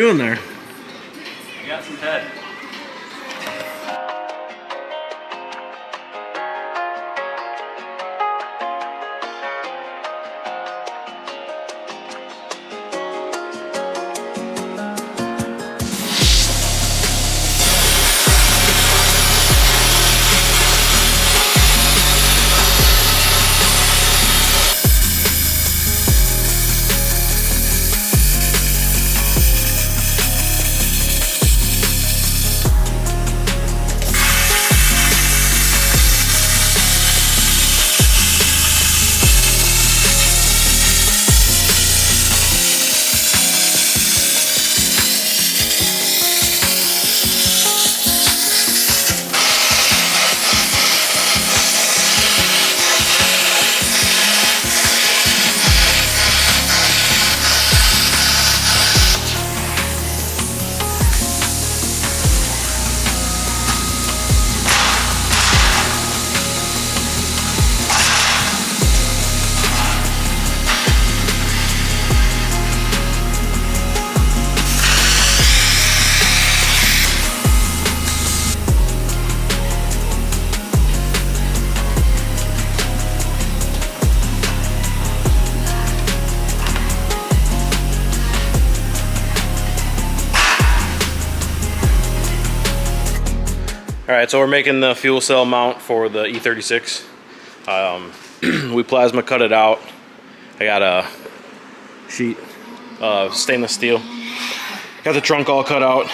doing there? I got some head. Alright, so we're making the fuel cell mount for the E36. We plasma cut it out. I got a sheet of stainless steel. Got the trunk all cut out.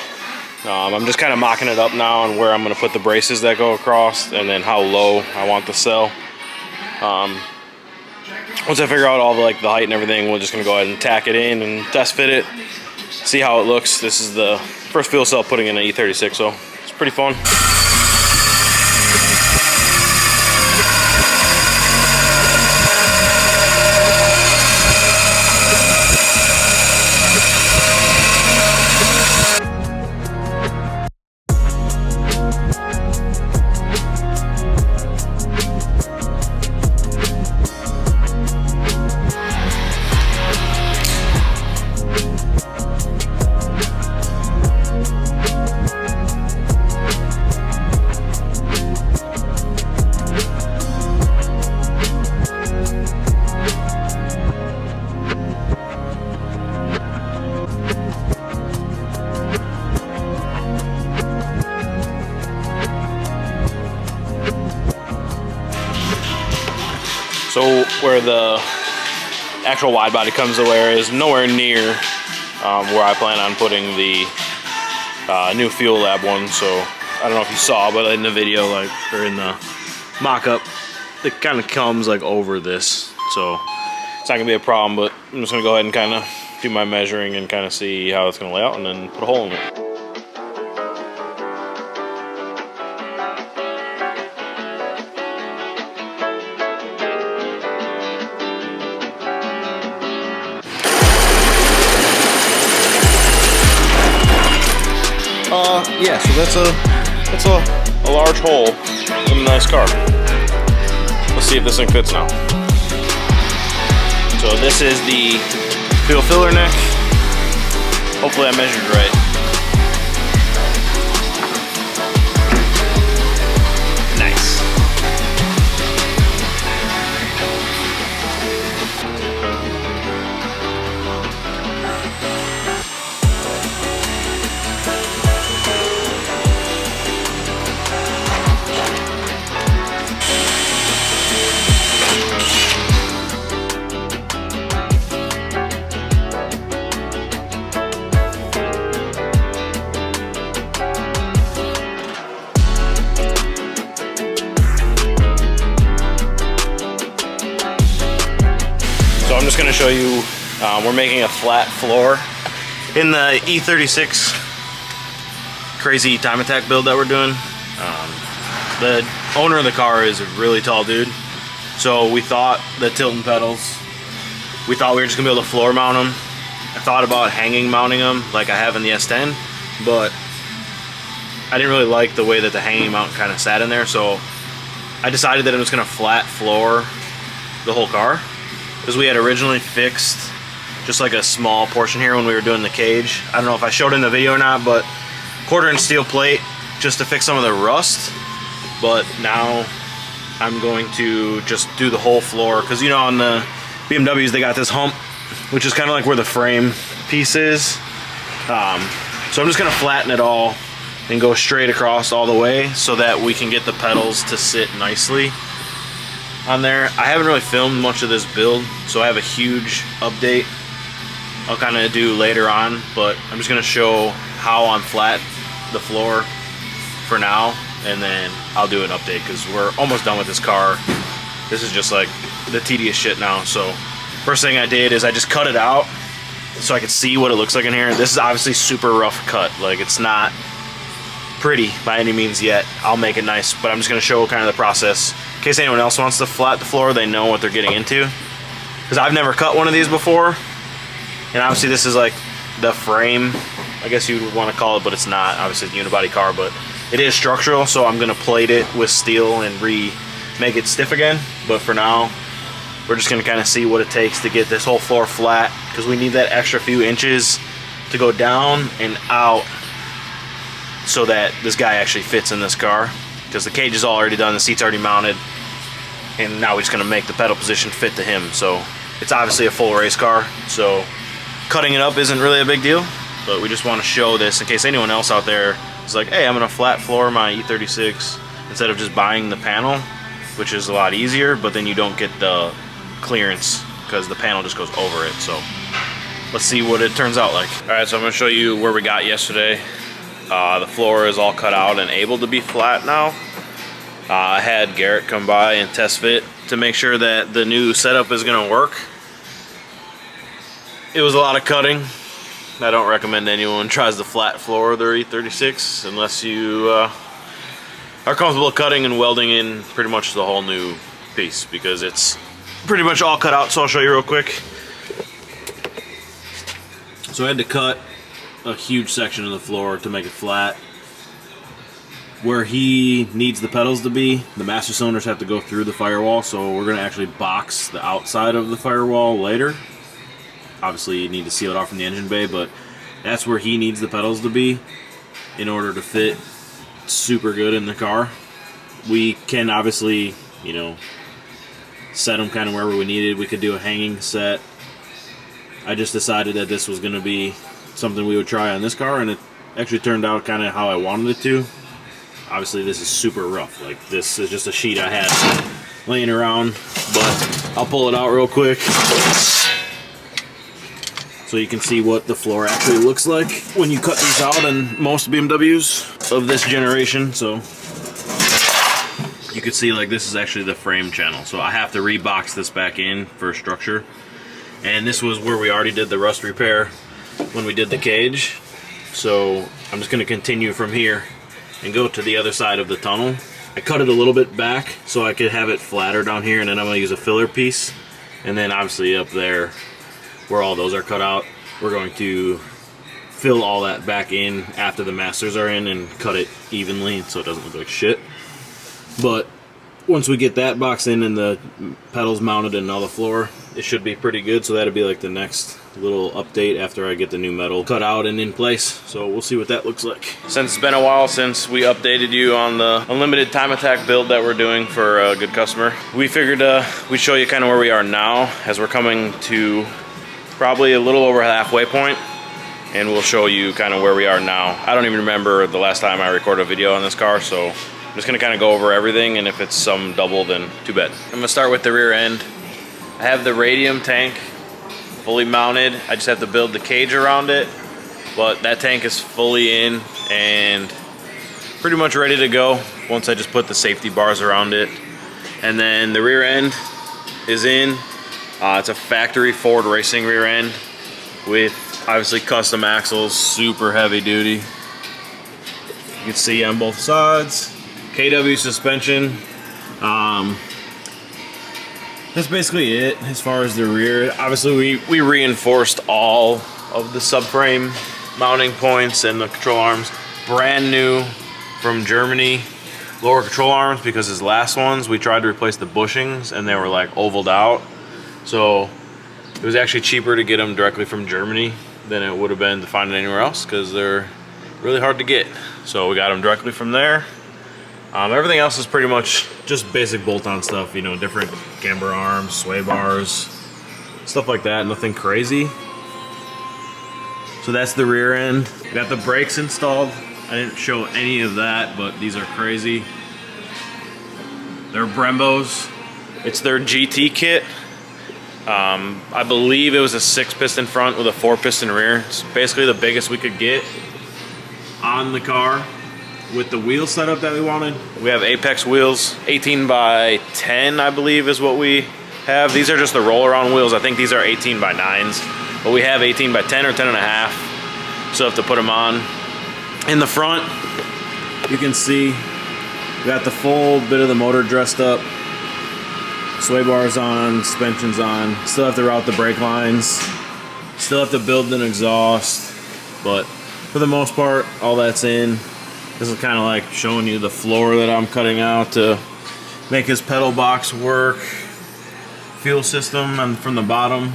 I'm just kind of mocking it up now on where I'm going to put the braces that go across and then how low I want the cell. Once I figure out all the height and everything, we're just going to go ahead and tack it in and test fit it, see how it looks. This is the first fuel cell putting in an E36, so it's pretty fun. So where the actual wide body comes away is nowhere near where I plan on putting the new Fuel Lab one. So I don't know if you saw, but in the video, or in the mock-up, it kind of comes over this. So it's not gonna be a problem, but I'm just gonna go ahead and kind of do my measuring and kind of see how it's gonna lay out and then put a hole in it. Yeah, so that's a large hole in a nice car. Let's see if this thing fits now. So this is the fuel filler neck. Hopefully I measured right. Nice. So I'm just going to show you, we're making a flat floor in the E36 crazy time attack build that we're doing. The owner of the car is a really tall dude, so we thought the tilting pedals, we thought we were just going to be able to floor mount them. I thought about hanging mounting them like I have in the S10, but I didn't really like the way that the hanging mount kind of sat in there, so I decided that I'm just going to flat floor the whole car. Because we had originally fixed just like a small portion here when we were doing the cage. I don't know if I showed in the video or not, but 1/4-inch steel plate just to fix some of the rust. But now I'm going to just do the whole floor, because you know on the BMWs they got this hump, which is kind of like where the frame piece is. So I'm just gonna flatten it all and go straight across all the way so that we can get the pedals to sit nicely on there. I haven't really filmed much of this build, so I have a huge update I'll kind of do later on, but I'm just gonna show how I'm flat the floor for now, and then I'll do an update because we're almost done with this car. This is just like the tedious shit now. So first thing I did is I just cut it out so I could see what it looks like in here. This is obviously super rough cut, like it's not pretty by any means yet. I'll make it nice, but I'm just gonna show kind of the process in case anyone else wants to flat the floor, they know what they're getting into, because I've never cut one of these before. And obviously this is like the frame, I guess you would want to call it, but it's not. Obviously it's a unibody car, but it is structural, so I'm gonna plate it with steel and make it stiff again. But for now, we're just gonna kind of see what it takes to get this whole floor flat, because we need that extra few inches to go down and out so that this guy actually fits in this car, because the cage is already done, the seat's already mounted, and now we're just gonna make the pedal position fit to him. So it's obviously a full race car, so cutting it up isn't really a big deal, but we just want to show this in case anyone else out there is like, hey, I'm gonna flat floor my E36 instead of just buying the panel, which is a lot easier, but then you don't get the clearance because the panel just goes over it. So let's see what it turns out like. All right, so I'm gonna show you where we got yesterday. The floor is all cut out and able to be flat now. I had Garrett come by and test fit to make sure that the new setup is gonna work. It was a lot of cutting. I don't recommend anyone tries to flat floor their E36 unless you are comfortable cutting and welding in pretty much the whole new piece, because it's pretty much all cut out. So I'll show you real quick. So I had to cut a huge section of the floor to make it flat. Where he needs the pedals to be, the master cylinders have to go through the firewall, so we're gonna actually box the outside of the firewall later. Obviously you need to seal it off from the engine bay, but that's where he needs the pedals to be in order to fit super good in the car. We can obviously, you know, set them kind of wherever we needed. We could do a hanging set. I just decided that this was gonna be something we would try on this car, and it actually turned out kind of how I wanted it to. Obviously this is super rough, like this is just a sheet I had laying around, but I'll pull it out real quick so you can see what the floor actually looks like when you cut these out in most BMWs of this generation. So you can see like this is actually the frame channel, so I have to rebox this back in for structure. And this was where we already did the rust repair when we did the cage, so I'm just going to continue from here and go to the other side of the tunnel. I cut it a little bit back so I could have it flatter down here, and then I'm going to use a filler piece, and then obviously up there where all those are cut out, we're going to fill all that back in after the masters are in and cut it evenly so it doesn't look like shit. But once we get that box in and the pedals mounted and all the floor, it should be pretty good. So that'll be like the next little update after I get the new metal cut out and in place. So we'll see what that looks like. Since it's been a while since we updated you on the unlimited time attack build that we're doing for a good customer, we figured we'd show you kind of where we are now, as we're coming to probably a little over halfway point, and we'll show you kind of where we are now. I don't even remember the last time I recorded a video on this car, so I'm just gonna kind of go over everything, and if it's some double, then too bad. I'm gonna start with the rear end. I have the radium tank fully mounted. I just have to build the cage around it, but that tank is fully in and pretty much ready to go once I just put the safety bars around it. And then the rear end is in. It's a factory Ford Racing rear end with obviously custom axles, super heavy duty. You can see on both sides. KW suspension. That's basically it as far as the rear. Obviously we reinforced all of the subframe mounting points and the control arms. Brand new from Germany. Lower control arms, because his last ones we tried to replace the bushings and they were like ovaled out. So It was actually cheaper to get them directly from Germany than it would have been to find it anywhere else because they're really hard to get. So we got them directly from there. Everything else is pretty much just basic bolt-on stuff, you know, different camber arms, sway bars, stuff like that, nothing crazy. So that's the rear end. Got the brakes installed. I didn't show any of that, but these are crazy. They're Brembos. It's their GT kit. I believe it was a 6-piston front with a 4-piston rear. It's basically the biggest we could get on the car with the wheel setup that we wanted. We have Apex wheels, 18 by 10, I believe is what we have. These are just the roll-around wheels. I think these are 18 by 9s, but we have 18 by 10 or 10 and a half. So have to put them on. In the front, you can see we got the full bit of the motor dressed up. Sway bars on, suspension's on. Still have to route the brake lines. Still have to build an exhaust. But for the most part, all that's in. This is kind of like showing you the floor that I'm cutting out to make his pedal box work. Fuel system, and from the bottom,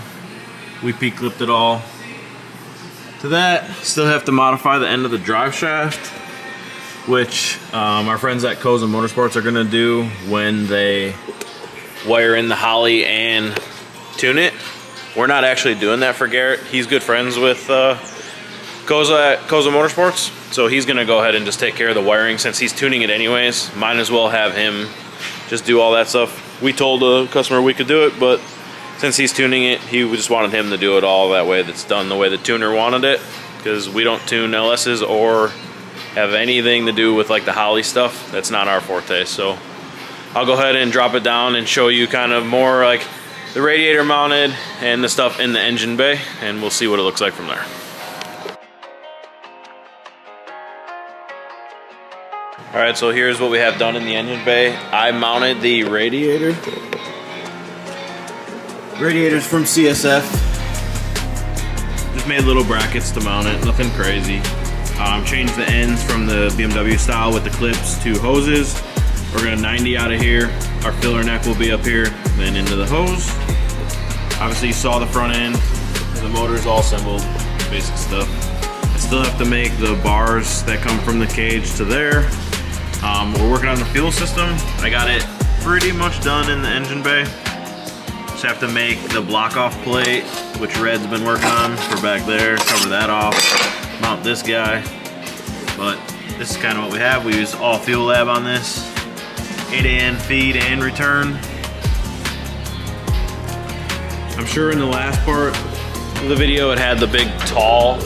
we P-clipped it all. To that, still have to modify the end of the drive shaft, which our friends at KOZA Motorsports are gonna do when they wire in the Holly and tune it. We're not actually doing that for Garrett. He's good friends with KOZA at KOZA Motorsports, so he's gonna go ahead and just take care of the wiring since he's tuning it anyways. Might as well have him just do all that stuff. We told the customer we could do it, but since he's tuning it, he just wanted him to do it all that way. That's done the way the tuner wanted it, because we don't tune LS's or have anything to do with like the Holly stuff. That's not our forte. So I'll go ahead and drop it down and show you kind of more like the radiator mounted and the stuff in the engine bay, and we'll see what it looks like from there. All right, so here's what we have done in the engine bay. I mounted the radiators from CSF. Just made little brackets to mount it, nothing crazy. Changed the ends from the BMW style with the clips to hoses. We're gonna 90 out of here. Our filler neck will be up here, then into the hose. Obviously you saw the front end. The motor's all assembled, basic stuff. I still have to make the bars that come from the cage to there. We're working on the fuel system. I got it pretty much done in the engine bay. Just have to make the block off plate, which Red's been working on for back there, cover that off, mount this guy. But this is kind of what we have. We use all fuel lab on this, 8 AM feed and return. I'm sure in the last part of the video it had the big tall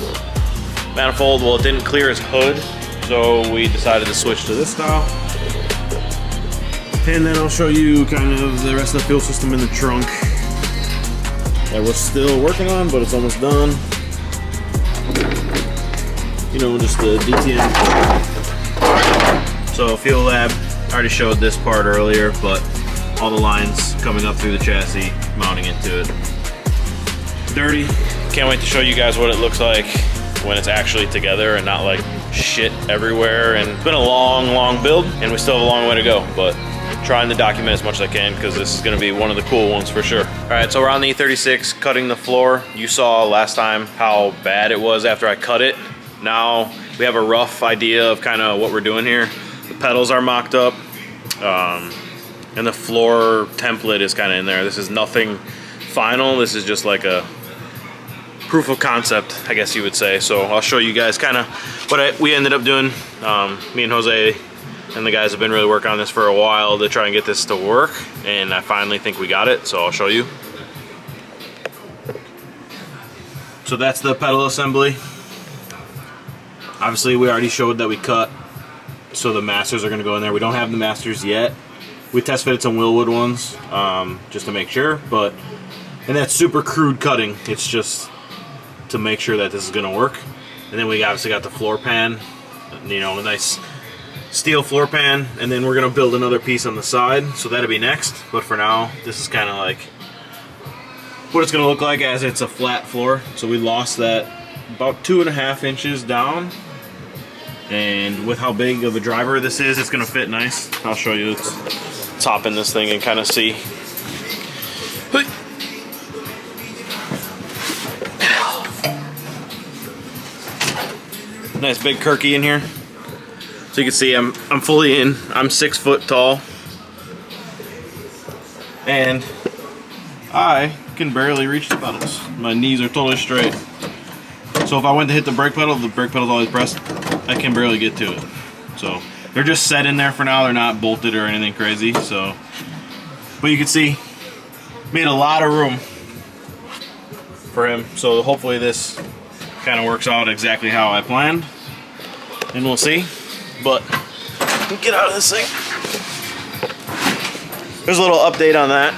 manifold. Well, it didn't clear his hood, so we decided to switch to this style. And then I'll show you kind of the rest of the fuel system in the trunk that we're still working on, but it's almost done. You know, just the DTM. So fuel lab, I already showed this part earlier, but all the lines coming up through the chassis, mounting into it. Dirty. Can't wait to show you guys what it looks like when it's actually together and not like shit everywhere. And it's been a long build, and we still have a long way to go, but trying to document as much as I can because this is going to be one of the cool ones for sure. All right, so we're on the E36 cutting the floor. You saw last time how bad it was after I cut it. Now we have a rough idea of kind of what we're doing here. The pedals are mocked up, and the floor template is kind of in there. This is nothing final. This is just like a proof of concept, I guess you would say. So I'll show you guys kind of what we ended up doing. Me and Jose and the guys have been really working on this for a while to try and get this to work, and I finally think we got it, so I'll show you. So that's the pedal assembly. Obviously we already showed that we cut, so the masters are going to go in there. We don't have the masters yet. We test fitted some Willwood ones just to make sure, and that's super crude cutting. It's just to make sure that this is going to work. And then we obviously got the floor pan, you know, a nice steel floor pan, and then we're gonna build another piece on the side, so that'll be next. But for now, this is kind of like what it's gonna look like as it's a flat floor. So we lost that about 2.5 inches down, and with how big of a driver this is, it's gonna fit nice. I'll show you. Let's hop in this thing and kind of see. Nice big Kirky in here. So you can see I'm fully in. I'm 6 foot tall. And I can barely reach the pedals. My knees are totally straight. So if I went to hit the brake pedal's always pressed. I can barely get to it. So they're just set in there for now. They're not bolted or anything crazy. So, but you can see, made a lot of room for him. So hopefully this kind of works out exactly how I planned. And we'll see. But get out of this thing. There's a little update on that.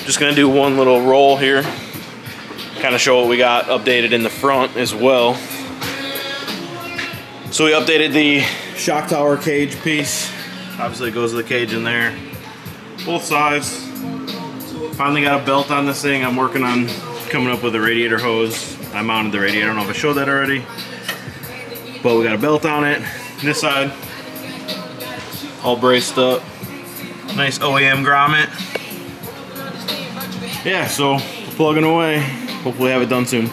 Just gonna do one little roll here. Kind of show what we got updated in the front as well. So we updated the shock tower cage piece. Obviously it goes to the cage in there. Both sides. Finally got a belt on this thing. I'm working on coming up with a radiator hose. I mounted the radiator. I don't know if I showed that already. But we got a belt on it. This side, all braced up. Nice OEM grommet. Yeah, so plugging away. Hopefully have it done soon.